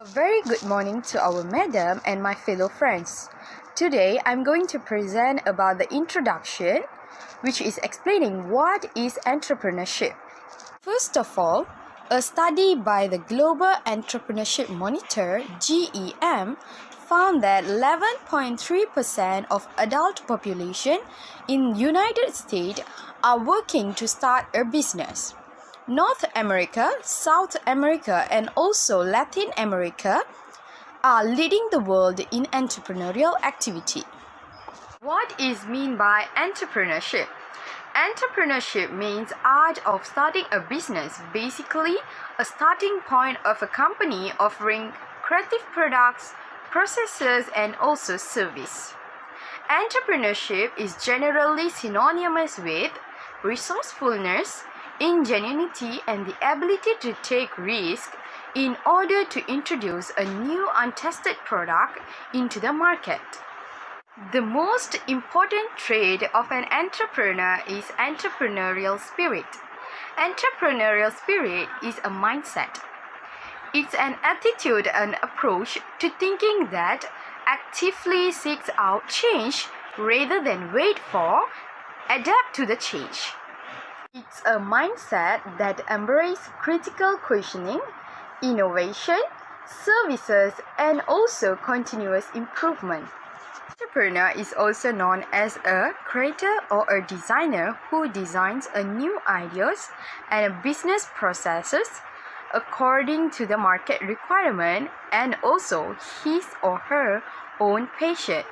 A very good morning to our madam and my fellow friends. Today I'm going to present about the introduction, which is explaining what is entrepreneurship. First of all, a study by the Global Entrepreneurship Monitor (GEM) found that 11.3% of adult population in United States are working to start a business. North America, South America, and also Latin America are leading the world in entrepreneurial activity. What is meant by entrepreneurship? Entrepreneurship means art of starting a business, basically a starting point of a company offering creative products, processes, and also service. Entrepreneurship is generally synonymous with resourcefulness, ingenuity, and the ability to take risks in order to introduce a new untested product into the market. The most important trait of an entrepreneur is entrepreneurial spirit. Entrepreneurial spirit is a mindset. It's an attitude and approach to thinking that actively seeks out change rather than wait for, adapt to the change. It's a mindset that embraces critical questioning, innovation, services, and also continuous improvement. Entrepreneur is also known as a creator or a designer who designs a new ideas and business processes according to the market requirement and also his or her own passion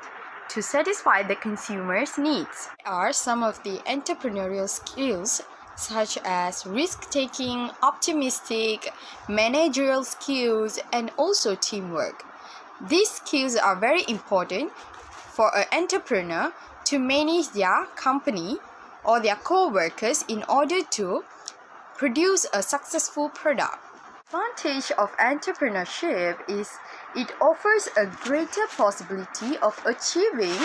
to satisfy the consumer's needs. There are some of the entrepreneurial skills such as risk-taking, optimistic, managerial skills, and also teamwork. These skills are very important for an entrepreneur to manage their company or their co-workers in order to produce a successful product. The advantage of entrepreneurship is it offers a greater possibility of achieving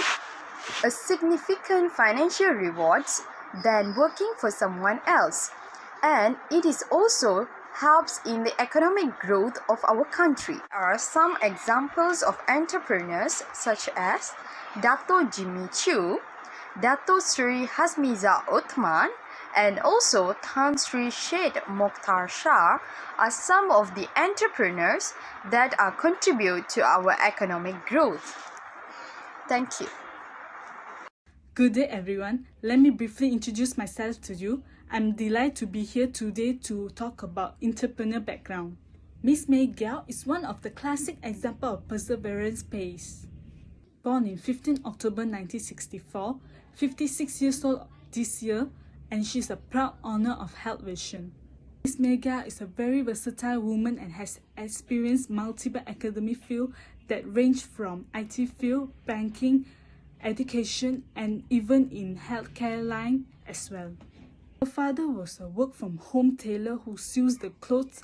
a significant financial rewards than working for someone else, and it is also helps in the economic growth of our country. There are some examples of entrepreneurs such as Dato Jimmy Chu, Dato Sri Hasmiza Othman, and also Tan Sri Sheikh Mokhtar Shah are some of the entrepreneurs that are contribute to our economic growth. Thank you. Good day everyone. Let me briefly introduce myself to you. I'm delighted to be here today to talk about entrepreneur background. Miss May Gao is one of the classic examples of perseverance pace. Born in 15 October 1964, 56 years old this year, and she's a proud owner of Health Vision. Miss May Gao is a very versatile woman and has experienced multiple academic fields that range from IT field, banking, education, and even in healthcare line as well. Her father was a work-from-home tailor who sews the clothes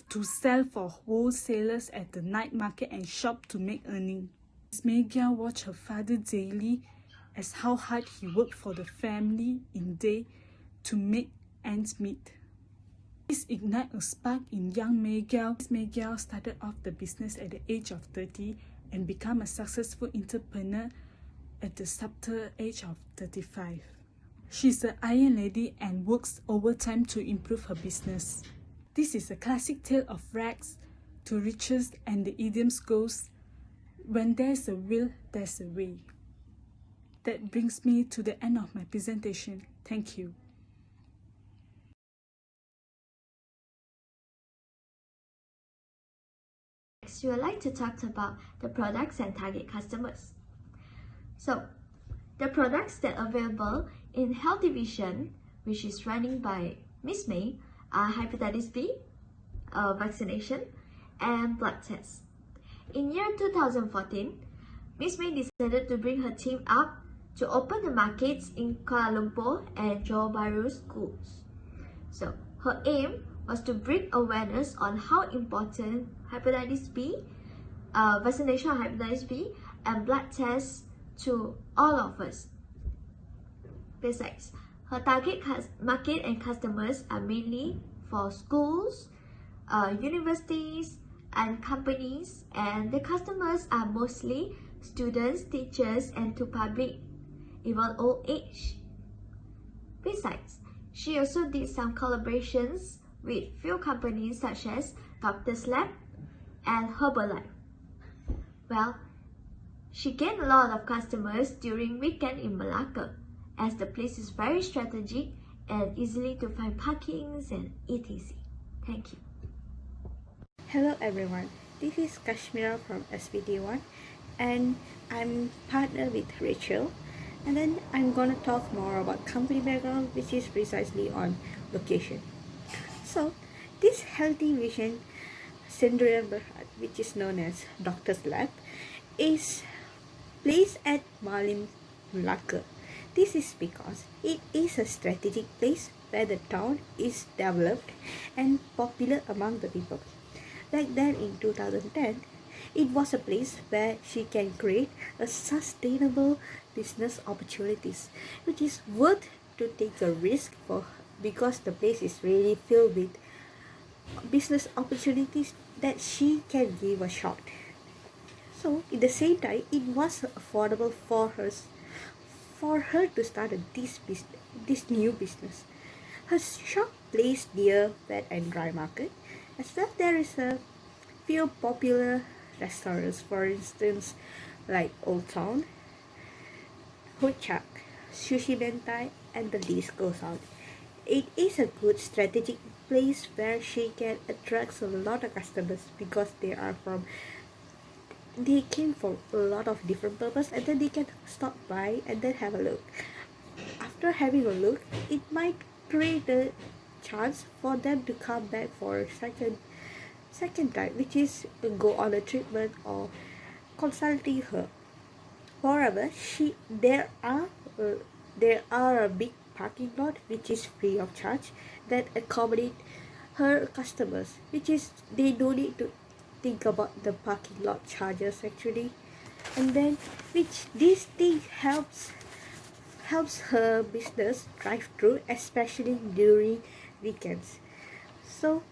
to sell for wholesalers at the night market and shop to make earning. Miss May Gao watched her father daily as how hard he worked for the family in day to make ends meet. This ignited a spark in young May Gao. Miss May Gao started off the business at the age of 30 and became a successful entrepreneur at the subtle age of 35. She's an iron lady and works overtime to improve her business. This is a classic tale of rags to riches, and the idiom goes, when there's a will, there's a way. That brings me to the end of my presentation. Thank you. Next, we would like to talk about the products and target customers. So, the products that are available in Health Division, which is running by Miss May, are hepatitis B, vaccination, and blood tests. In year 2014, Miss May decided to bring her team up to open the markets in Kuala Lumpur and Johor Bahru schools. So, her aim was to bring awareness on how important hepatitis B, vaccination of hepatitis B, and blood tests to all of us. Besides, her target market and customers are mainly for schools, universities, and companies, and the customers are mostly students, teachers, and to public, even old age. Besides, she also did some collaborations with few companies such as Doctor's Lab and Herbalife. Well, she gained a lot of customers during weekend in Malacca, as the place is very strategic and easily to find parkings and etc. Thank you. Hello everyone, this is Kashmira from SPT1 and I'm partnered with Rachel, and then I'm gonna talk more about company background, which is precisely on location. So this Healthy Vision Sdn Bhd, which is known as Doctor's Lab, is placed at Malim, Malacca. This is because it is a strategic place where the town is developed and popular among the people. Back then in 2010, it was a place where she can create a sustainable business opportunities, which is worth to take a risk for, because the place is really filled with business opportunities that she can give a shot. So at the same time, it was affordable for her to start this new business. Her shop placed near Wet and Dry Market. As well, there is a few popular restaurants, for instance, like Old Town, Hochak, Sushi Bentai, and the list goes on. It is a good strategic place where she can attract a lot of customers because they came for a lot of different purpose, and then they can stop by and then have a look. After having a look, it might create a chance for them to come back for a second time, which is go on a treatment or consulting her. Moreover, there are a big parking lot which is free of charge that accommodate her customers, which is they don't need to think about the parking lot charges actually, and then which this thing helps her business drive through, especially during weekends. So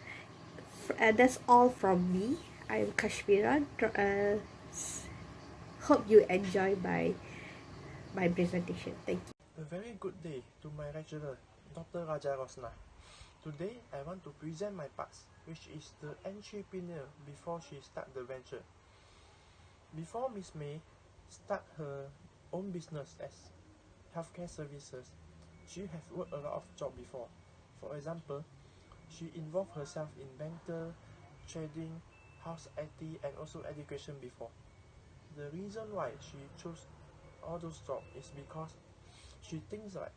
that's all from me. I'm Kashmira. Hope you enjoy my presentation. Thank you. A very good day to my lecturer, Dr. Raja Rosna. Today I want to present my past, which is the entrepreneur before she start the venture. Before Miss May start her own business as healthcare services, she has worked a lot of jobs before. For example, she involved herself in banker, trading, house IT, and also education before. The reason why she chose all those jobs is because she thinks like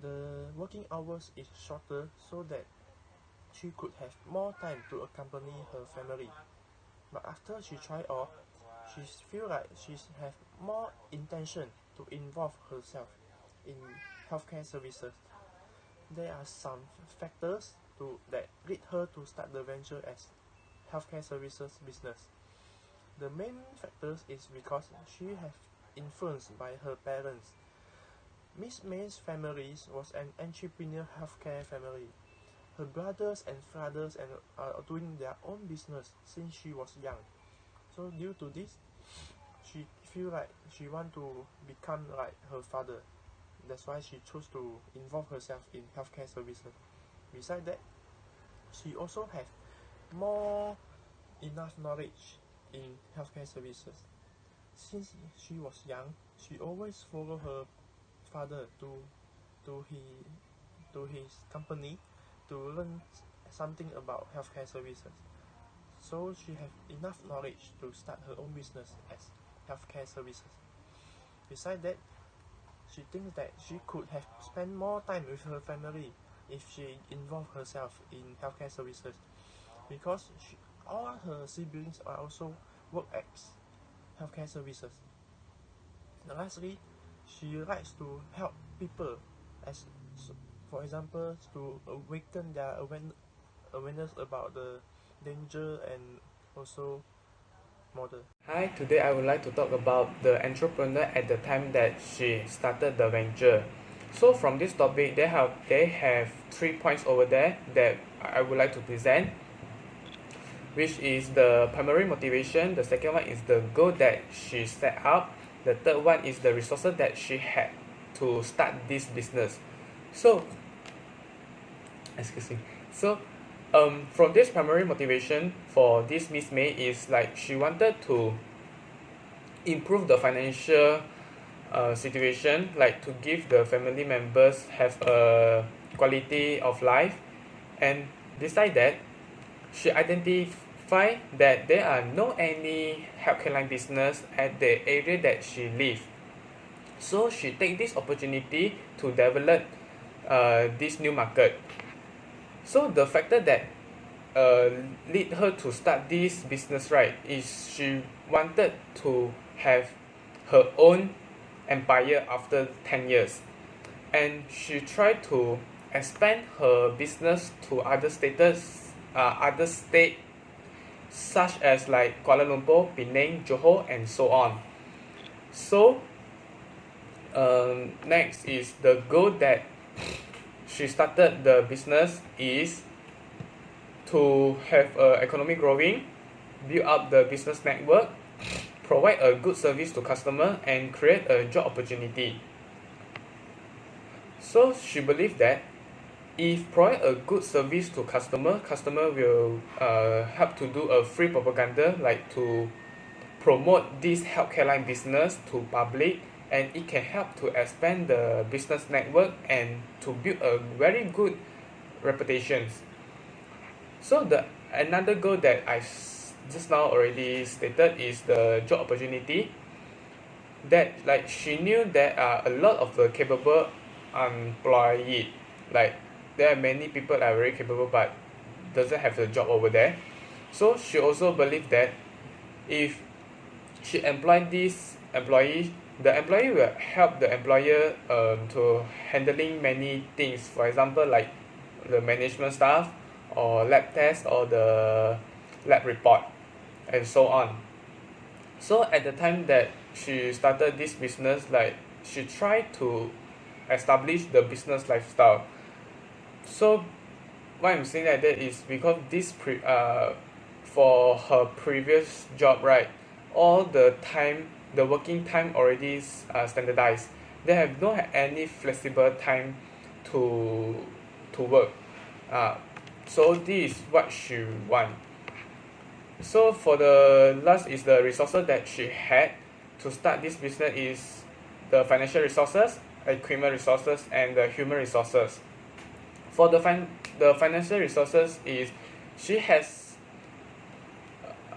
the working hours is shorter, so that she could have more time to accompany her family. But after she tried all, she feel like she have more intention to involve herself in healthcare services. There are some factors that lead her to start the venture as healthcare services business. The main factors is because she has influenced by her parents. Miss May's family was an entrepreneur healthcare family. Her brothers and fathers are doing their own business since she was young. So due to this, she feel like she want to become like her father. That's why she chose to involve herself in healthcare services. Besides that, she also have more enough knowledge in healthcare services. Since she was young, she always follow her father to his company to learn something about healthcare services. So she have enough knowledge to start her own business as healthcare services. Besides that, she thinks that she could have spent more time with her family if she involved herself in healthcare services, because all her siblings are also work as healthcare services. And lastly, she likes to help people, for example, to awaken their awareness about the danger and also model. Hi, today I would like to talk about the entrepreneur at the time that she started the venture. So from this topic, they have 3 points over there that I would like to present. which is the primary motivation. The second one is the goal that she set up. The third one is the resources that she had to start this business. So, excuse me. So, from this primary motivation for this Miss May is like she wanted to improve the financial situation, like to give the family members have a quality of life, and beside that, she identified that there are no any healthcare line business at the area that she live. So she take this opportunity to develop this new market. So the factor that lead her to start this business, right, is she wanted to have her own empire after 10 years, and she tried to expand her business to other other state such as like Kuala Lumpur, Penang, Johor, and so on. So next is the goal that she started the business is to have economic growing, build up the business network, provide a good service to customer, and create a job opportunity. So she believed that if provide a good service to customer will help to do a free propaganda, like to promote this healthcare line business to public, and it can help to expand the business network and to build a very good reputations. So the another goal that just now already stated is the job opportunity. That like she knew there are a lot of the capable employee, like there are many people that are very capable but doesn't have a job over there. So she also believed that if she employ this employee, the employee will help the employer to handling many things. For example, like the management staff or lab test or the lab report and so on. So at the time that she started this business, like she tried to establish the business lifestyle. So why I'm saying like that is because for her previous job, right, all the time the working time already standardized. They have not had any flexible time to work. So this is what she want. So for the last is the resources that she had to start this business is the financial resources, equipment resources, and the human resources. For the financial resources is she has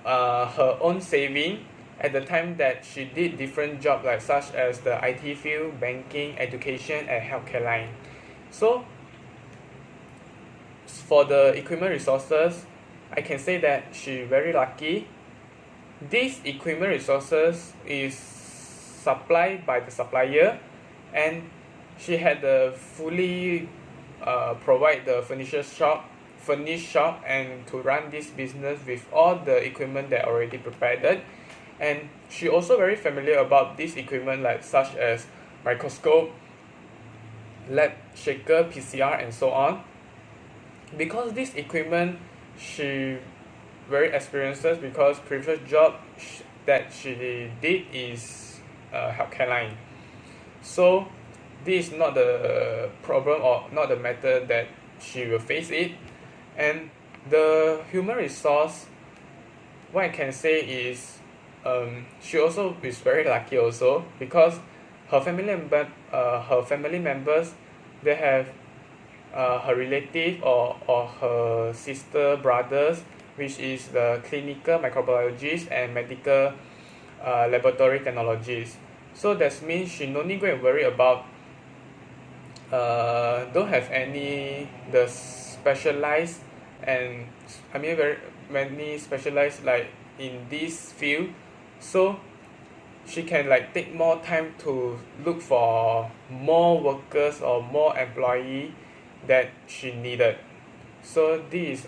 her own saving at the time that she did different jobs like such as the IT field, banking, education, and healthcare line. So for the equipment resources, I can say that she very lucky. These equipment resources is supplied by the supplier, and she had the fully provide the furnished shop and to run this business with all the equipment that already prepared. And she also very familiar about this equipment like such as microscope, lab shaker, PCR, and so on. Because this equipment she very experienced because previous job that she did is healthcare line. So this is not the problem or not the matter that she will face it. And the human resource, what I can say is she also is very lucky also because her family members, they have her relative or her sister brothers, which is the clinical microbiologist and medical laboratory technologists. So that means she no need go and worry about don't have any the specialized, and I mean very many specialized like in this field. So she can like take more time to look for more workers or more employee that she needed. So this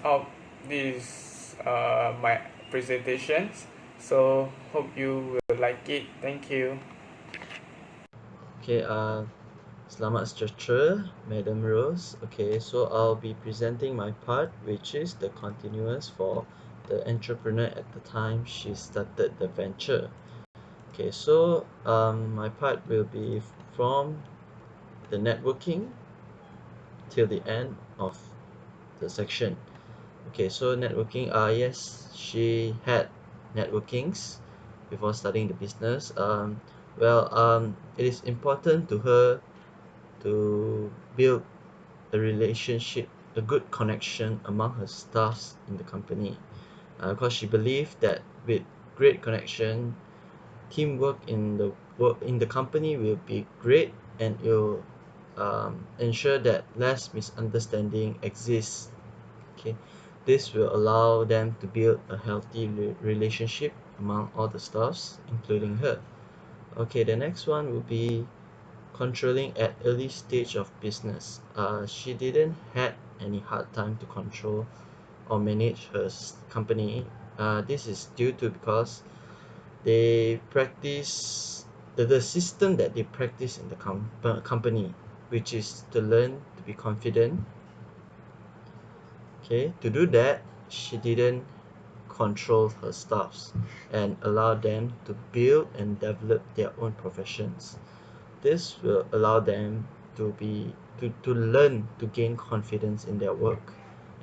is my presentations. So hope you will like it. Thank you. Okay, selamat sejahtera, Madam Rose. Okay, so I'll be presenting my part, which is the continuous for the entrepreneur at the time she started the venture. Okay, so my part will be from the networking till the end of the section. Okay, so networking, yes, she had networkings before starting the business. It is important to her to build a relationship, a good connection among her staffs in the company, because she believed that with great connection, teamwork in the company will be great, and it will ensure that less misunderstanding exists. Okay, this will allow them to build a healthy relationship among all the staffs, including her. Okay, the next one will be controlling at early stage of business. She didn't had any hard time to control or manage her company. This is due to because they practice the system that they practice in the company, which is to learn to be confident. Okay, to do that, she didn't control her staffs and allow them to build and develop their own professions. This will allow them to learn to gain confidence in their work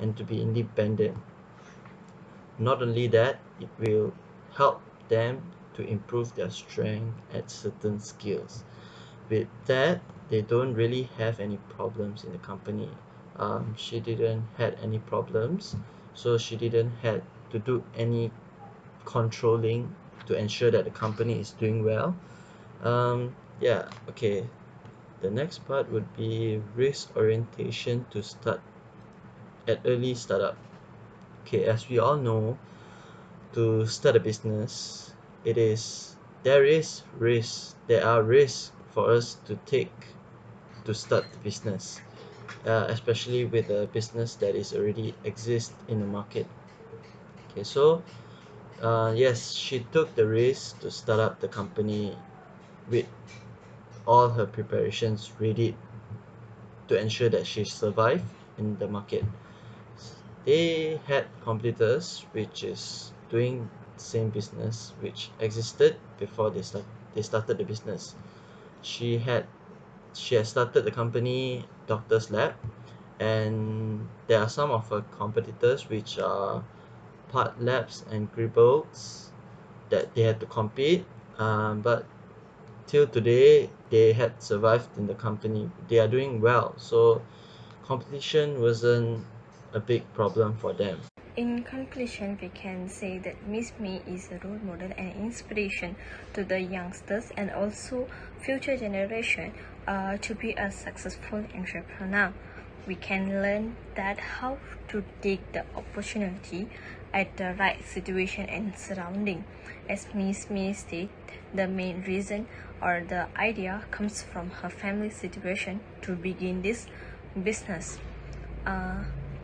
and to be independent. Not only that, it will help them to improve their strength at certain skills. With that, they don't really have any problems in the company. She didn't had any problems, so she didn't had to do any controlling to ensure that the company is doing well. Yeah, okay. The next part would be risk orientation to start at early startup. Okay, as we all know, to start a business, there are risks for us to take to start the business, especially with a business that is already exist in the market. Okay, so yes, she took the risk to start up the company with all her preparations ready to ensure that she survived in the market. They had competitors which is doing same business which existed before they started the business. She had started the company Doctor's Lab, and there are some of her competitors which are Part Labs and Gribbles that they had to compete, but till today they had survived in the company. They are doing well, so competition wasn't a big problem for them. In conclusion, we can say that Miss Me is a role model and inspiration to the youngsters and also future generation to be a successful entrepreneur. We can learn that how to take the opportunity at the right situation and surrounding. As Miss Me said, the main reason or the idea comes from her family situation to begin this business.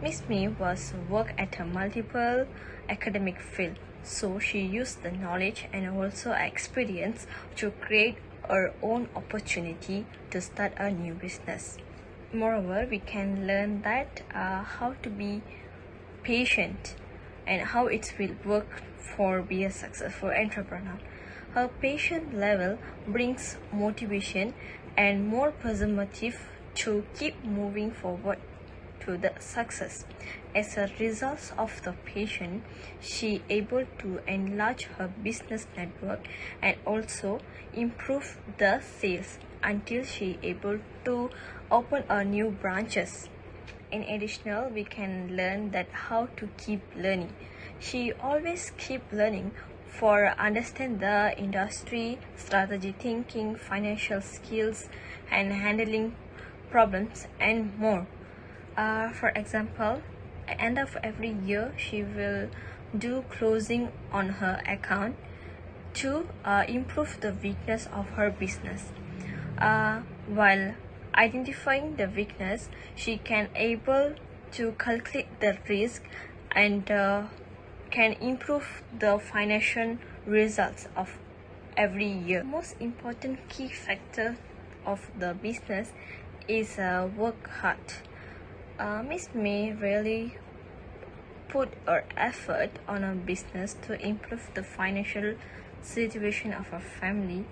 Miss Me was work at a multiple academic field, so she used the knowledge and also experience to create her own opportunity to start a new business. Moreover, we can learn that how to be patient and how it will work for be a successful entrepreneur. Her patient level brings motivation and more positive to keep moving forward to the success. As a result of the patient, she able to enlarge her business network and also improve the sales until she able to open a new branches. In addition, we can learn that how to keep learning. She always keep learning for understand the industry, strategy thinking, financial skills, and handling problems and more. For example, at the end of every year, she will do closing on her account to improve the weakness of her business. While identifying the weakness, she can able to calculate the risk and can improve the financial results of every year. Most important key factor of the business is work hard. Miss Me really put her effort on her business to improve the financial situation of her family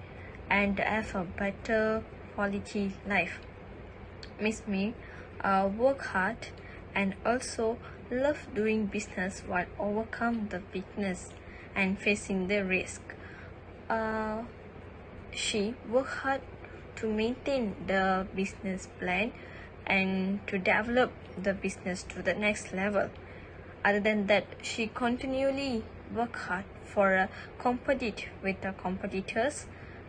and have a better quality life. Miss Me work hard and also love doing business while overcome the weakness and facing the risk. She work hard to maintain the business plan and to develop the business to the next level. Other than that, she continually work hard for compete with the competitors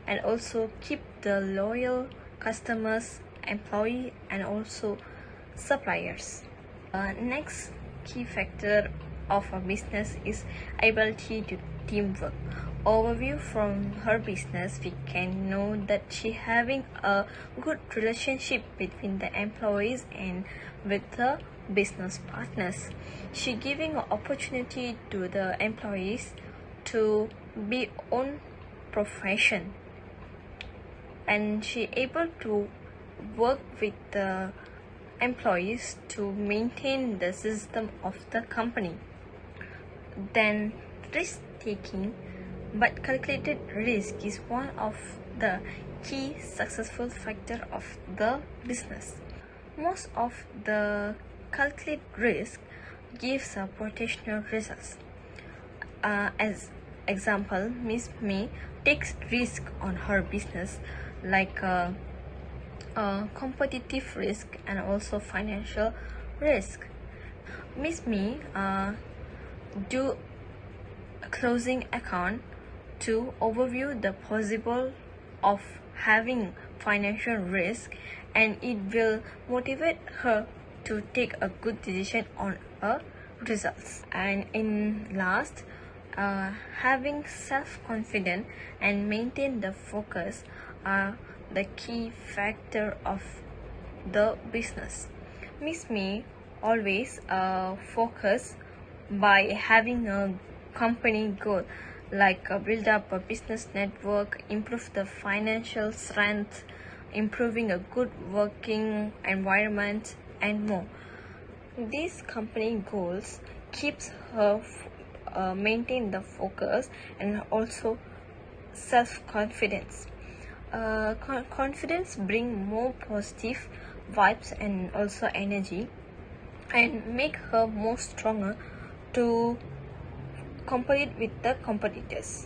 and also keep the loyal customers, employee, and also suppliers. Next key factor of a business is ability to teamwork. Overview from her business, we can know that she having a good relationship between the employees and with the business partners. She giving an opportunity to the employees to be own profession, and she able to work with the employees to maintain the system of the company. Then risk taking but calculated risk is one of the key successful factor of the business. Most of the calculated risk gives a potential results. As example, Miss Me takes risk on her business like competitive risk and also financial risk. Miss Me do a closing account to overview the possible of having financial risk, and it will motivate her to take a good decision on her results. And in last, having self-confidence and maintain the focus are the key factor of the business. Miss Me always focus by having a company goal like build up a business network, improve the financial strength, improving a good working environment, and more. These company goals keeps her maintain the focus and also self-confidence. Confidence bring more positive vibes and also energy and make her more stronger to compete with the competitors.